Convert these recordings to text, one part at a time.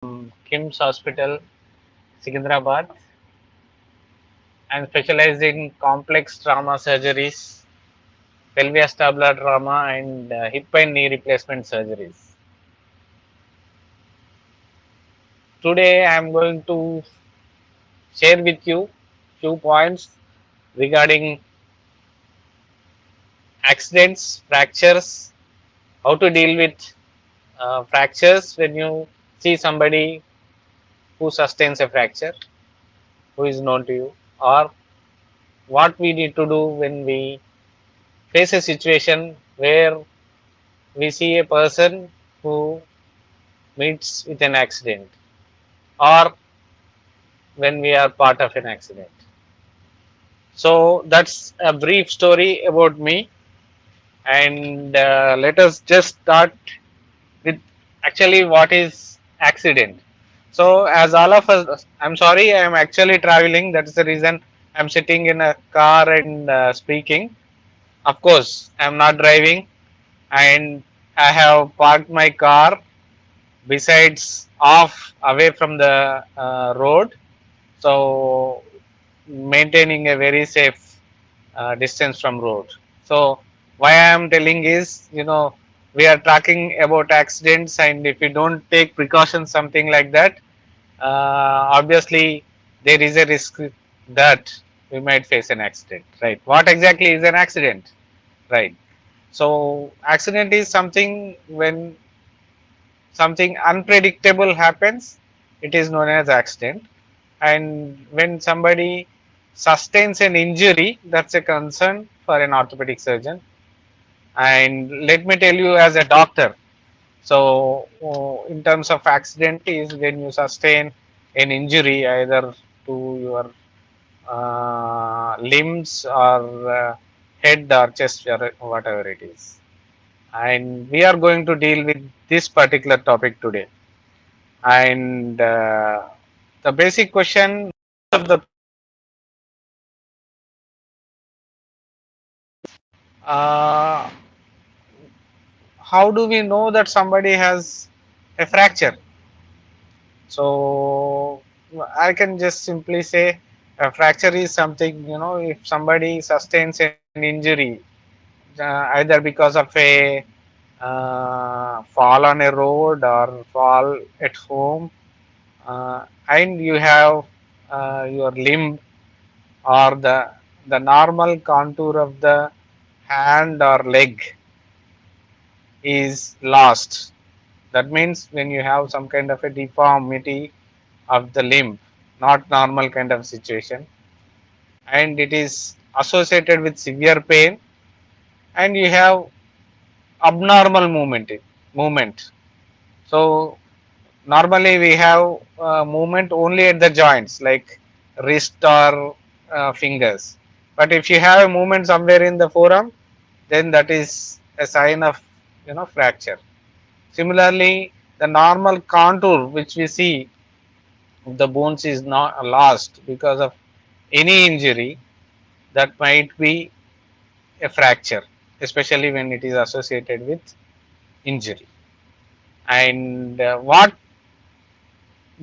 Kim's Hospital, Secunderabad. I'm specialized in complex trauma surgeries, pelviacetabular trauma, and hip and knee replacement surgeries. Today, I'm going to share with you few points regarding accidents, fractures, how to deal with fractures when you see somebody who sustains a fracture, who is known to you, or what we need to do when we face a situation where we see a person who meets with an accident, or when we are part of an accident. So that's a brief story about me, and let us just start with actually what is accident. So as all of us, I'm sorry, I'm actually traveling. That is the reason I'm sitting in a car and speaking. Of course, I'm not driving, and I have parked my car besides off away from the road, so maintaining a very safe distance from road. So why I am telling is, we are talking about accidents, and if we don't take precautions, something like that, obviously there is a risk that we might face an accident, right? What exactly is an accident, right? So accident is something when something unpredictable happens, it is known as accident. And when somebody sustains an injury, that's a concern for an orthopedic surgeon. And let me tell you, as a doctor, so in terms of accident is when you sustain an injury either to your limbs or head or chest or whatever it is. And we are going to deal with this particular topic today. And the basic question of the uh, how do we know that somebody has a fracture? So I can just simply say a fracture is something, if somebody sustains an injury either because of a fall on a road or fall at home, and you have your limb or the normal contour of the hand or leg is lost. That means when you have some kind of a deformity of the limb, not normal kind of situation, and it is associated with severe pain, and you have abnormal movement. So normally we have movement only at the joints like wrist or fingers, but if you have a movement somewhere in the forearm, then that is a sign of fracture. Similarly, the normal contour which we see of the bones is not lost because of any injury, that might be a fracture, especially when it is associated with injury. And what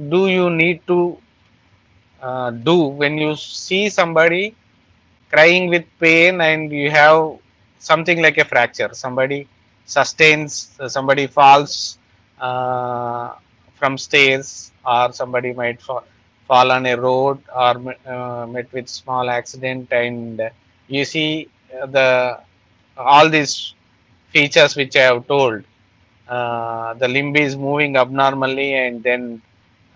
do you need to do when you see somebody crying with pain and you have something like a fracture? Somebody sustains, somebody falls uh, from stairs, or somebody might fall on a road, or met with small accident, and you see the all these features which I have told. The limb is moving abnormally, and then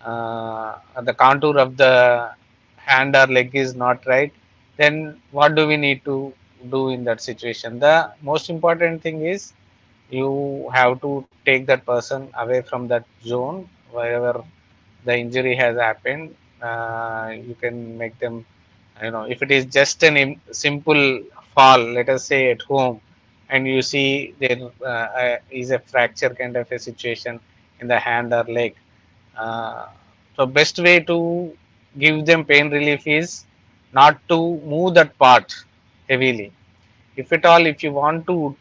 the contour of the hand or leg is not right. Then what do we need to do in that situation? The most important thing is you have to take that person away from that zone wherever the injury has happened. You can make them, if it is just an simple fall, let us say at home, and you see there is a fracture kind of a situation in the hand or leg. uh, so best way to give them pain relief is not to move that part heavily. If at all, if you want to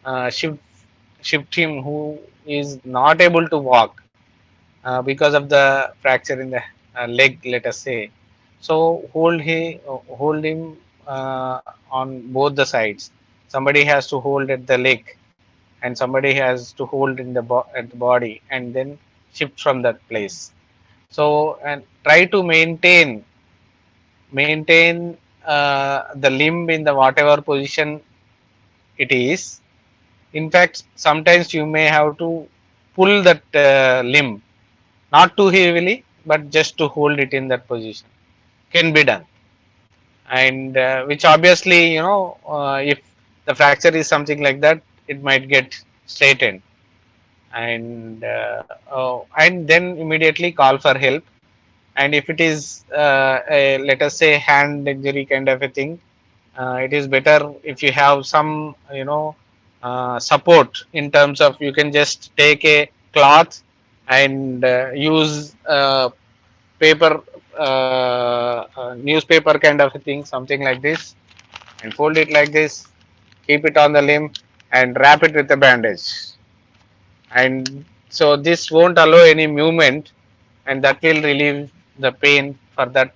uh, shift shift him who is not able to walk, because of the fracture in the leg, let us say. So hold him on both the sides. Somebody has to hold at the leg, and somebody has to hold in the at the body, and then shift from that place. So and try to maintain the limb in the whatever position it is. In fact, sometimes you may have to pull that limb, not too heavily, but just to hold it in that position. Can be done, and which obviously, if the fracture is something like that, it might get straightened, and then immediately call for help. And if it is let us say hand injury kind of a thing, it is better if you have some support, in terms of you can just take a cloth and use paper, newspaper kind of a thing, something like this, and fold it like this, keep it on the limb, and wrap it with a bandage. And so this won't allow any movement, and that will relieve the pain for that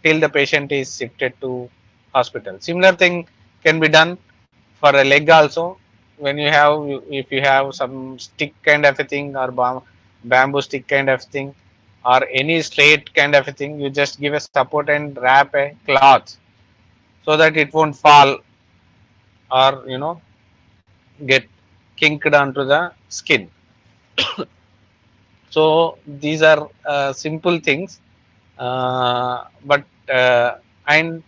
till the patient is shifted to hospital. Similar thing can be done for a leg also. When you have, if you have some stick kind of a thing, or bamboo stick kind of thing, or any straight kind of a thing, you just give a support and wrap a cloth so that it won't fall, or get kinked onto the skin. So these are simple things, but and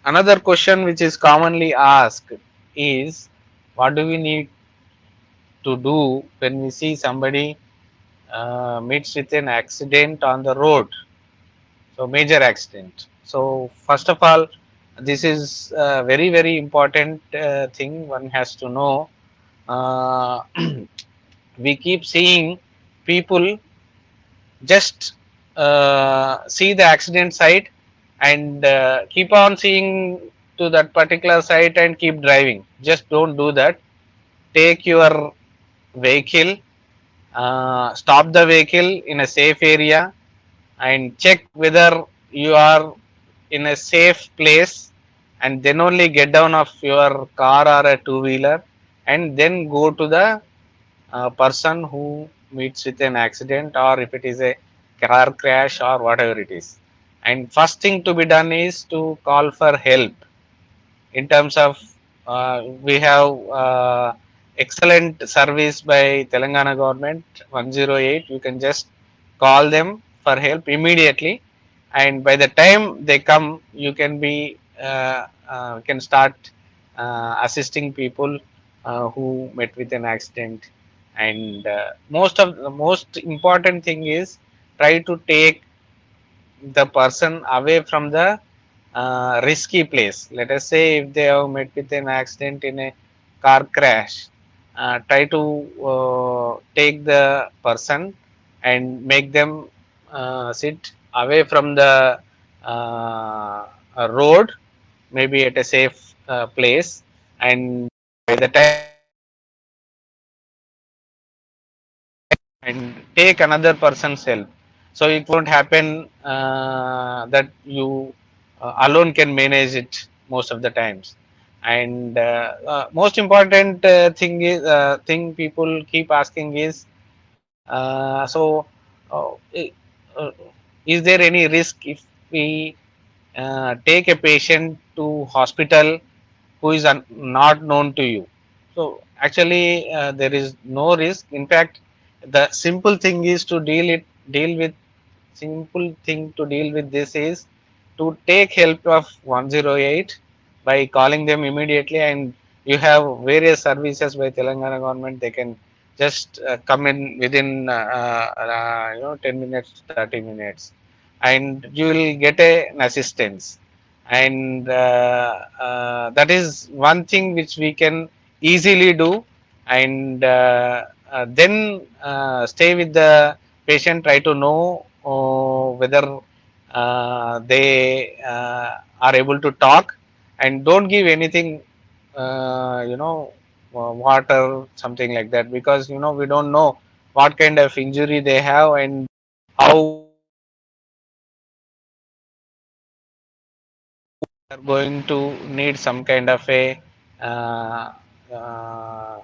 another question which is commonly asked is, what do we need to do when we see somebody meets with an accident on the road? So major accident. So first of all, this is a very very important thing one has to know. Uh, we keep seeing people just see the accident site, and keep on seeing to that particular site and keep driving. Just don't do that. Take your vehicle, stop the vehicle in a safe area, and check whether you are in a safe place, and then only get down of your car or a two wheeler, and then go to the person who meets with an accident, or if it is a car crash or whatever it is. And first thing to be done is to call for help. In terms of we have excellent service by Telangana government, 108. You can just call them for help immediately, and by the time they come, you can be can start assisting people who met with an accident. And the most important thing is, try to take the person away from the risky place. Let us say if they have met with an accident in a car crash, try to take the person and make them sit away from the road, maybe at a safe place, and by the time and take another person's help. So it won't happen that you alone can manage it most of the times. And most important thing people keep asking is, uh, i- uh, is there any risk if we take a patient to hospital who is not known to you? So actually, there is no risk. In fact, the simple thing to deal with this is to take help of 108 by calling them immediately. And you have various services by Telangana government. They can just come in within 10 minutes, 30 minutes, and you will get an assistance. And that is one thing which we can easily do. And then stay with the patient, try to know whether they are able to talk, and don't give anything, water, something like that, because we don't know what kind of injury they have, and how are going to need some kind of a uh, uh,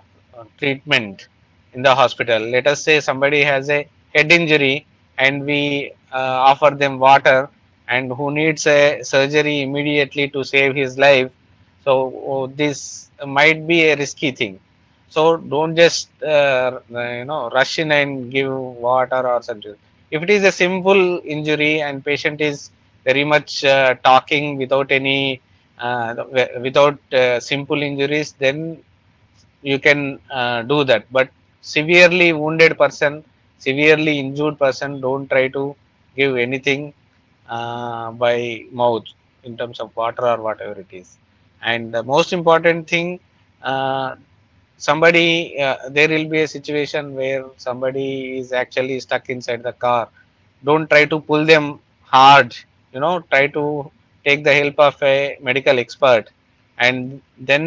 treatment in the hospital. Let us say somebody has a head injury and we offer them water, and who needs a surgery immediately to save his life. So this might be a risky thing. So don't just rush in and give water or something. If it is a simple injury and patient is very much talking without any without simple injuries, then you can do that. But severely wounded person, severely injured person, don't try to give anything by mouth in terms of water or whatever it is. And the most important thing, uh, somebody there will be a situation where somebody is actually stuck inside the car. Don't try to pull them hard, try to take the help of a medical expert, and then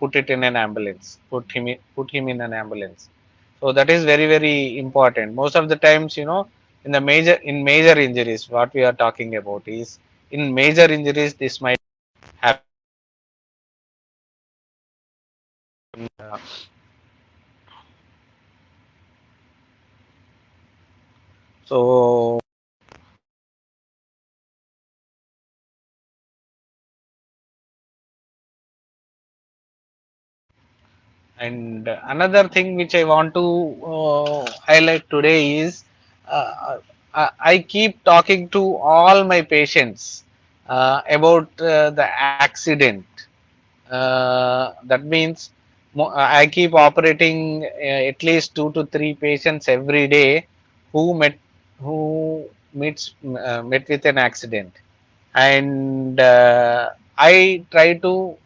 put it in an ambulance, put him in an ambulance. So that is very very important. Most of the times, in major injuries, what we are talking about is, in major injuries this might happen. uh, so And another thing which I want to highlight today is, I keep talking to all my patients about the accident. That means I keep operating at least 2 to 3 patients every day who met with an accident, and I try to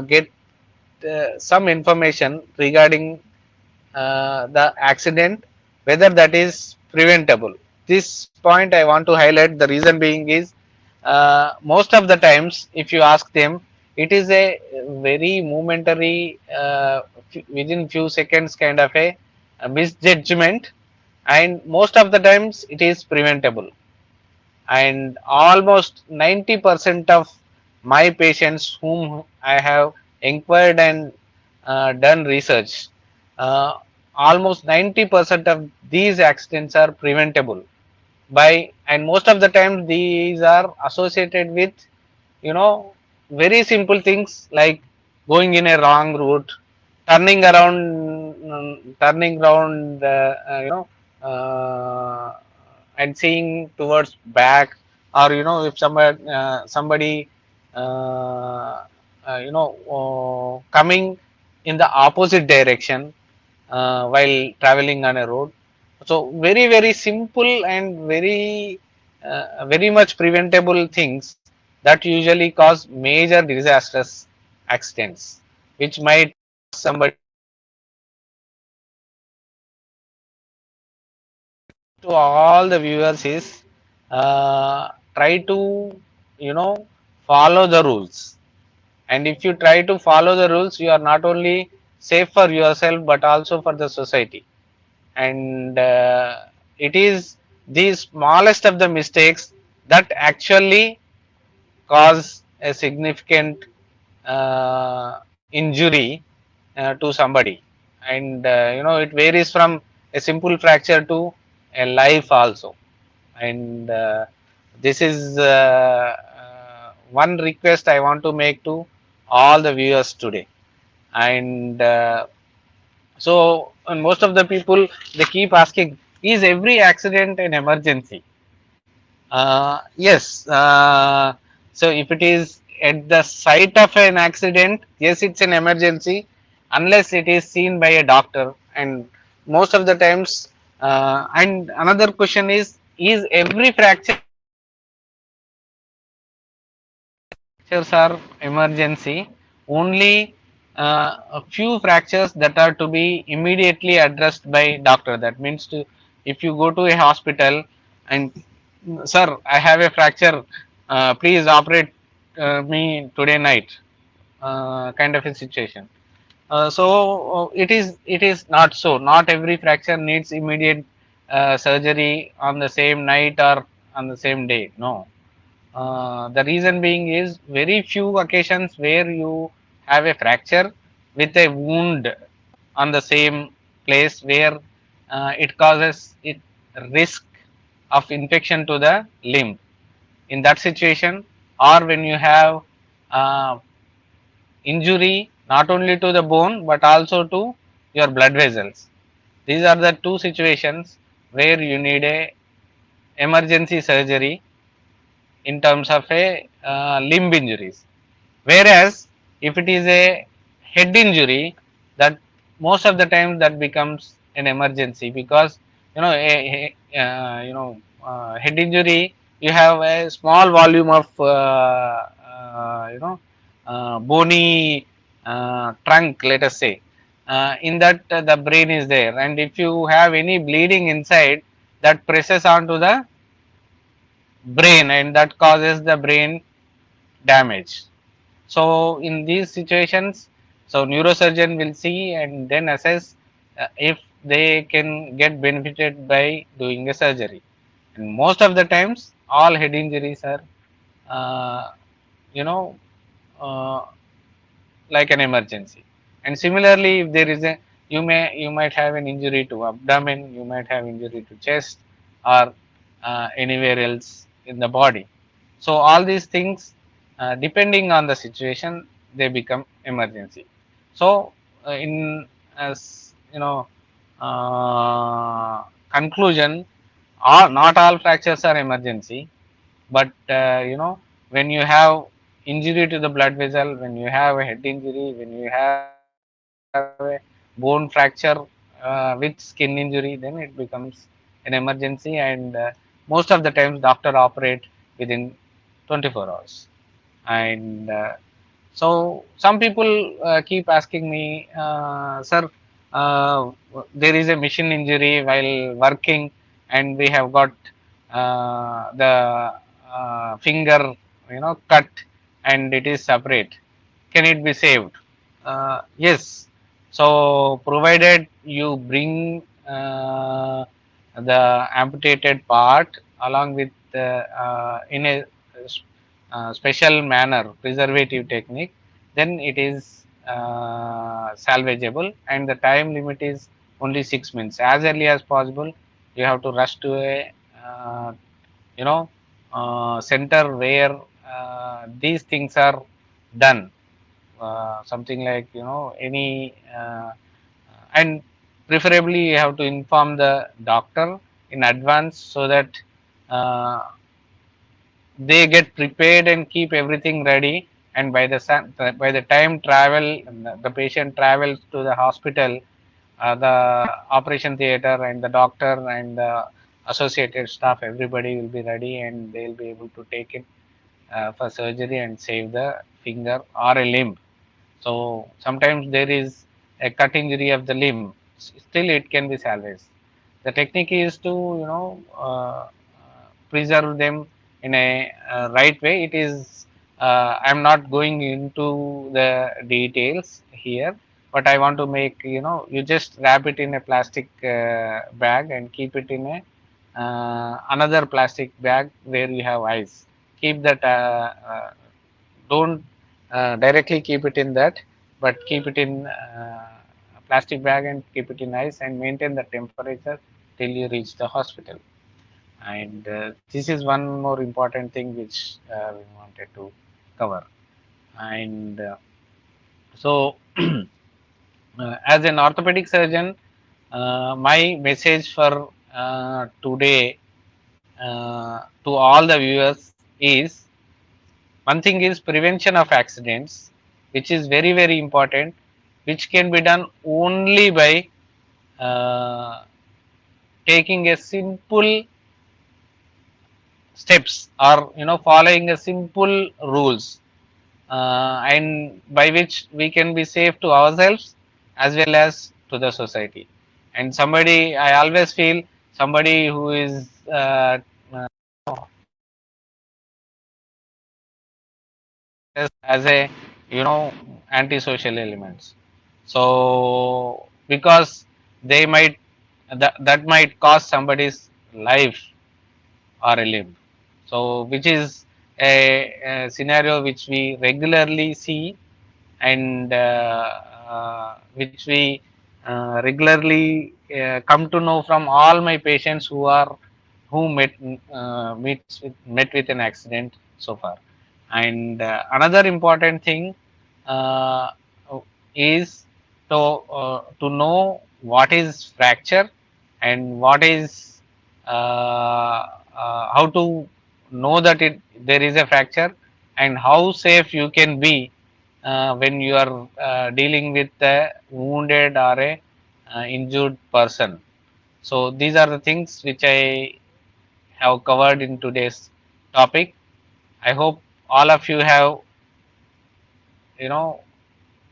get some information regarding the accident, whether that is preventable. This point I want to highlight. The reason being is, most of the times, if you ask them, it is a very momentary, within few seconds kind of a misjudgment, and most of the times it is preventable. And almost 90% of my patients whom I have inquired and done research, uh, almost 90% of these accidents are preventable by, and most of the time these are associated with, you know very simple things like going in a wrong route, turning around, and seeing towards back, or if somebody coming in the opposite direction while traveling on a road. So very very simple and very much preventable things that usually cause major disastrous accidents, which might somebody. To all the viewers is, try to you know follow the rules, and if you try to follow the rules, you are not only safe for yourself but also for the society. And it is the smallest of the mistakes that actually cause a significant injury to somebody. And it varies from a simple fracture to a life also. And this is one request I want to make to all the viewers today. And and most of the people, they keep asking, is every accident an emergency? Yes. So if it is at the site of an accident, yes, it's an emergency, unless it is seen by a doctor. And most of the times, and another question is every fracture fractures are emergency? Only a few fractures that are to be immediately addressed by doctor. That means, if you go to a hospital and, sir, I have a fracture, please operate me today night, kind of a situation. It is not so. Not every fracture needs immediate surgery on the same night or on the same day. No. The reason being is very few occasions where you have a fracture with a wound on the same place where it causes it risk of infection to the limb. In that situation, or when you have uh, injury not only to the bone but also to your blood vessels. These are the two situations where you need a emergency surgery in terms of a limb injuries. Whereas if it is a head injury, that most of the time that becomes an emergency, because head injury, you have a small volume of bony trunk, let us say. In that the brain is there, and if you have any bleeding inside, that presses onto the brain and that causes the brain damage. So in these situations, so neurosurgeon will see and then assess if they can get benefited by doing a surgery. And most of the times, all head injuries are, uh, you know, uh, like an emergency. And similarly, if there is a, you might have an injury to abdomen, you might have injury to chest, or anywhere else in the body. So all these things, depending on the situation, they become emergency. So in, as you know, uh, conclusion, all, not all fractures are emergency, but when you have injury to the blood vessel, when you have a head injury, when you have a bone fracture with skin injury, then it becomes an emergency, and most of the times doctor operate within 24 hours. And so some people keep asking me, sir, there is a machine injury while working, and we have got the finger, cut, and it is separate. Can it be saved? Yes. So provided you bring the amputated part along with in a special manner, preservative technique, then it is salvageable, and the time limit is only 6 months. As early as possible, you have to rush to a uh, you know center where these things are done, something like any and preferably you have to inform the doctor in advance so that uh, they get prepared and keep everything ready, and by the time the patient travels to the hospital, the operation theater and the doctor and the associated staff, everybody will be ready and they will be able to take it for surgery and save the finger or a limb. So sometimes there is a cut injury of the limb, still it can be salvaged. The technique is to preserve them in a right way. It is I'm not going into the details here, but I want to make you just wrap it in a plastic bag and keep it in a another plastic bag where you have ice. Keep that. Don't directly keep it in that, but keep it in a plastic bag and keep it in ice and maintain the temperature till you reach the hospital. And this is one more important thing which we wanted to cover. And so, as an orthopedic surgeon, my message for today to all the viewers is, one thing is prevention of accidents, which is very, very important, which can be done only by uh, taking a simple steps, or following a simple rules, and by which we can be safe to ourselves as well as to the society. And somebody, I always feel, somebody who is as a antisocial elements. So because they might, that might cost somebody's life or a limb. So which is a scenario which we regularly see, and which we regularly come to know from all my patients who met with an accident so far. And another important thing uh, is to know what is fracture, and what is how to know that there is a fracture, and how safe you can be when you are dealing with a wounded or a injured person. So these are the things which I have covered in today's topic. I hope all of you have, you know,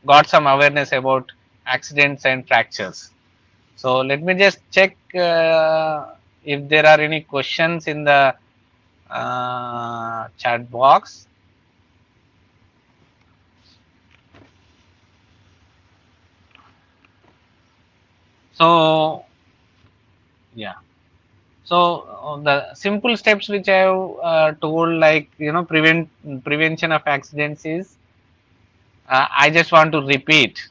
got some awareness about accidents and fractures. So let me just check if there are any questions in the chat box. So yeah. So the simple steps which I have told, like, prevention of accidents is, I just want to repeat.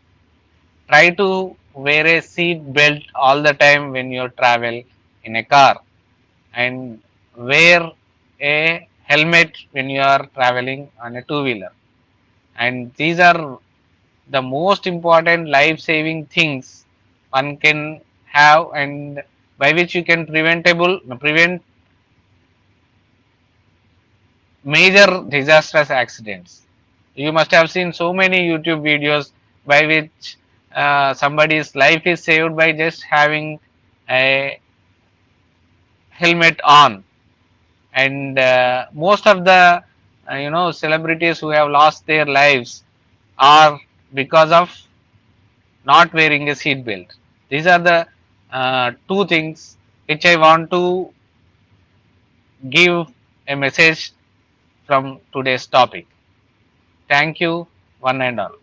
Try to wear a seat belt all the time when you travel in a car, and wear a helmet when you are traveling on a two wheeler. And these are the most important life saving things one can have, and by which you can prevent major disastrous accidents. You must have seen so many YouTube videos by which somebody's life is saved by just having a helmet on. And most of the celebrities who have lost their lives are because of not wearing a seat belt. These are the two things which I want to give a message from today's topic. Thank you, one and all.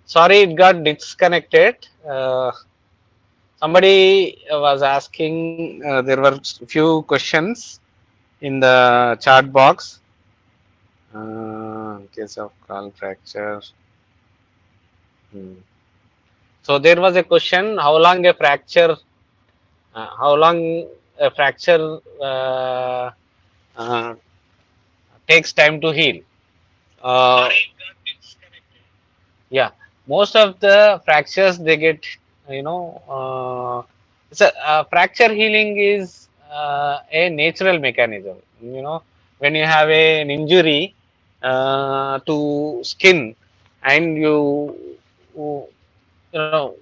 Sorry, it got disconnected. Somebody was asking, there were few questions in the chat box. In case of skull fracture. Hmm. So there was a question: how long a fracture uh, takes time to heal? Uh, yeah, most of the fractures they get, you know, it's a fracture healing is a natural mechanism. You know, when you have an injury to skin and you know,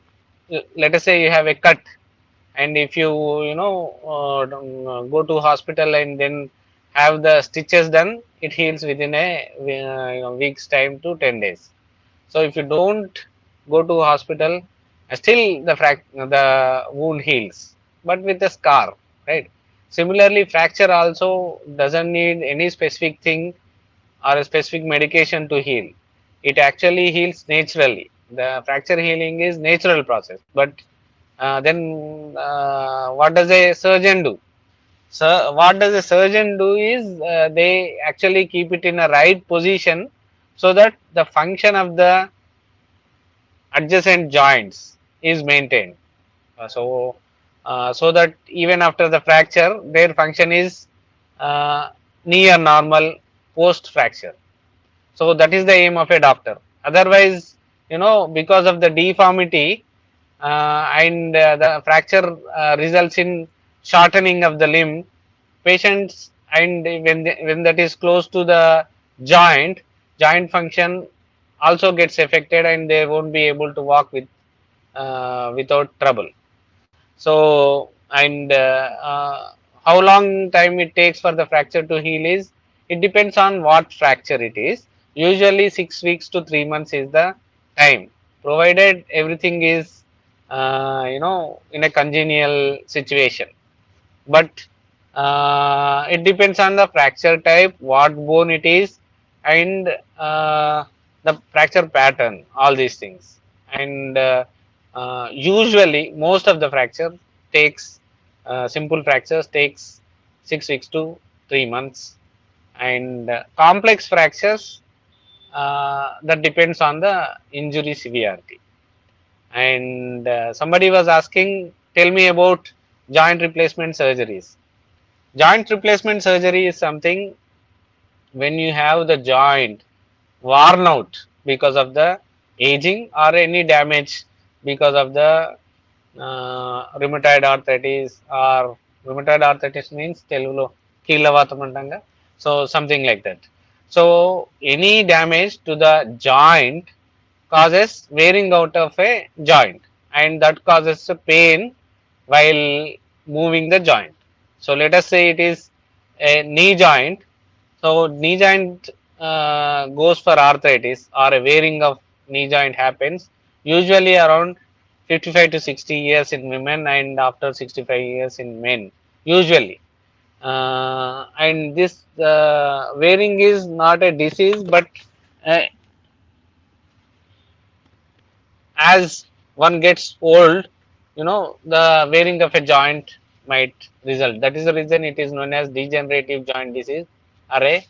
let us say you have a cut, and if you know go to hospital and then have the stitches done, it heals within a week's time to 10 days. So if you don't go to hospital, still the wound heals, but with a scar, right? Similarly, fracture also doesn't need any specific thing or a specific medication to heal. It actually heals naturally. The fracture healing is natural process. But then what does a surgeon do? So what does a surgeon do is they actually keep it in a right position so that the function of the adjacent joints is maintained. So that even after the fracture, their function is uh, near normal post fracture. So that is the aim of a doctor. Otherwise, because of the deformity and the fracture results in shortening of the limb, patients, and when that is close to the joint function also gets affected, and they won't be able to walk without trouble. So, and how long time it takes for the fracture to heal is, it depends on what fracture it is. Usually 6 weeks to 3 months is the time, provided everything is in a congenial situation. But it depends on the fracture type, what bone it is, and the fracture pattern, all these things. And usually most of the fracture takes simple fractures takes 6 weeks to 3 months, and complex fractures that depends on the injury severity. And somebody was asking, tell me about joint replacement surgeries. Joint replacement surgery is something when you have the joint worn out because of the aging or any damage because of the rheumatoid arthritis, or rheumatoid arthritis means telugulo కీళ్ళవాతం అంటాం. So something like that. So any damage to the joint causes wearing out of a joint, and that causes a pain while moving the joint. So let us say it is a knee joint. So knee joint goes for arthritis, or a wearing of knee joint happens usually around 55 to 60 years in women, and after 65 years in men usually. And this wearing is not a disease, but uh, as one gets old, the wearing of a joint might result. That is the reason it is known as degenerative joint disease, or a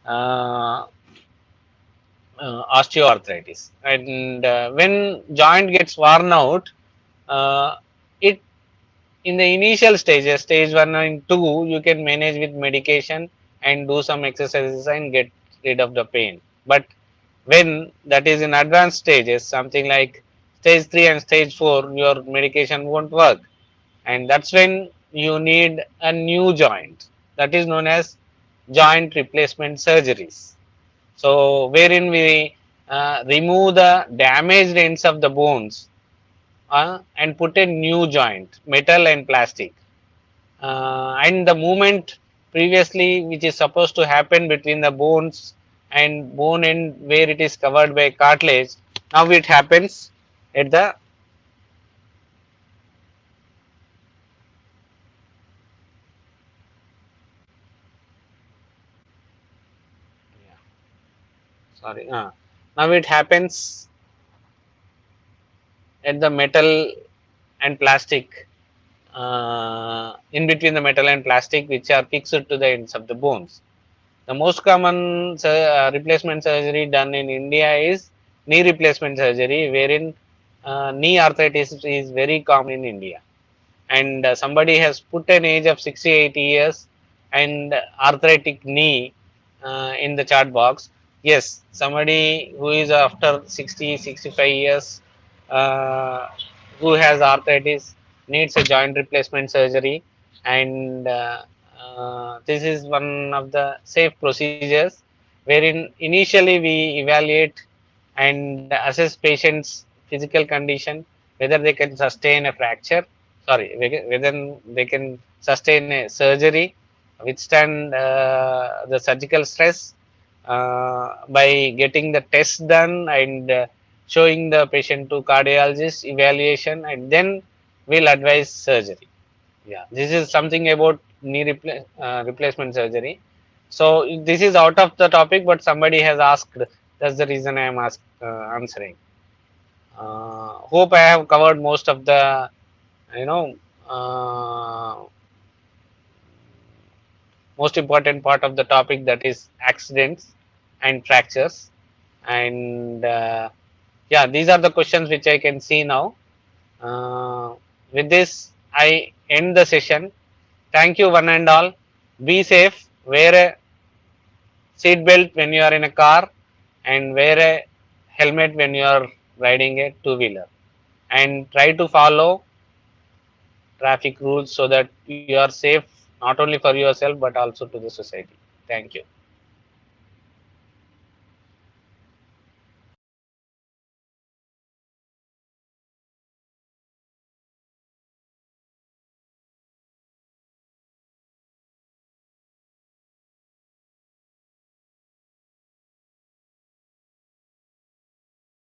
uh, osteoarthritis. And when joint gets worn out, uh, it in the initial stages, stage 1 and 2, you can manage with medication and do some exercises and get rid of the pain. But when that is in advanced stages, something like stage 3 and stage 4, your medication won't work, and that's when you need a new joint. That is known as joint replacement surgeries. So wherein we remove the damaged ends of the bones and put a new joint, metal and plastic. And the movement previously, which is supposed to happen between the bones and bone end where it is covered by cartilage, now it happens at the, sorry, now it happens at the metal and plastic, in between the metal and plastic, which are fixed to the ends of the bones. The most common replacement surgery done in India is knee replacement surgery, wherein knee arthritis is very common in India. And somebody has put an age of 68 years and arthritic knee in the chat box. Yes, somebody who is after 60, 65 years, uh, who has arthritis, needs a joint replacement surgery, and this is one of the safe procedures wherein initially we evaluate and assess patients physical condition, whether they can sustain a fracture, sorry, whether they can sustain a surgery, withstand the surgical stress, by getting the test done and showing the patient to cardiologist evaluation, and then we'll advise surgery. Yeah, this is something about knee replacement surgery. So this is out of the topic, but somebody has asked. That's the reason I am answering. Hope I have covered most of the, you know, uh, most important part of the topic, that is accidents and fractures. And yeah, these are the questions which I can see now. With this, I end the session. Thank you, one and all. Be safe. Wear a seat belt when you are in a car, and wear a helmet when you are riding a two wheeler. And try to follow traffic rules so that you are safe not only for yourself but also to the society. Thank you.